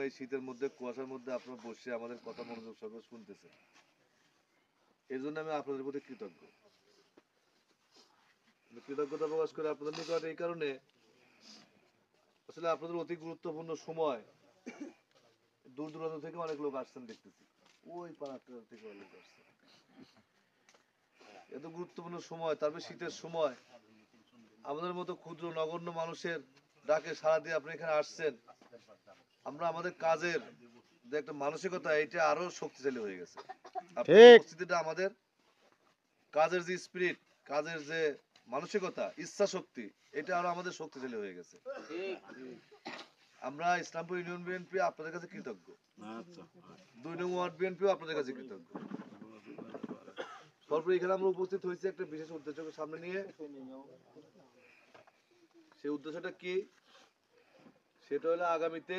এই শীতের মধ্যে কুয়াশার মধ্যে আপনারা বসে আমাদের কথা মনোযোগ সহকারে শুনতেছেন, এই জন্য আমি আপনাদের প্রতি কৃতজ্ঞ। কৃতজ্ঞতা প্রকাশ করে আপনাদের নিকট এই কারণে, আসলে আপনাদের অতি গুরুত্বপূর্ণ সময়, দূর দূরান্ত থেকে অনেক লোক আসছেন দেখতেছি, ওই পাড়াটা থেকে অনেক লোক আসছে, এত গুরুত্বপূর্ণ সময়, তারপরে শীতের সময় আমাদের মতো ক্ষুদ্র নগণ্য মানুষের ডাকে সাড়া দিয়ে আপনি এখানে আসছেন। আমরা আমাদের কাজের যে একটা মানসিকতা, এটা আরো শক্তিশালী হয়ে গেছে। আপনার উপস্থিতিটা আমাদের কাজের যে স্পিরিট, কাজের যে মানসিকতা, ইচ্ছা শক্তি, এটা আরো আমাদের শক্তিশালী হয়ে গেছে। আমরা ইসলামপুর ইউনিয়ন বিএনপি আপনাদের কাছে কৃতজ্ঞ, 2 নং ওয়ার্ড বিএনপিও আপনাদের কাছে কৃতজ্ঞ। তারপরে এখানে আমরা উপস্থিত হয়েছি একটা বিশেষ উদ্দেশ্যকে সামনে নিয়ে। সেই উদ্দেশ্যটা কি? সেটা হলো আগামীতে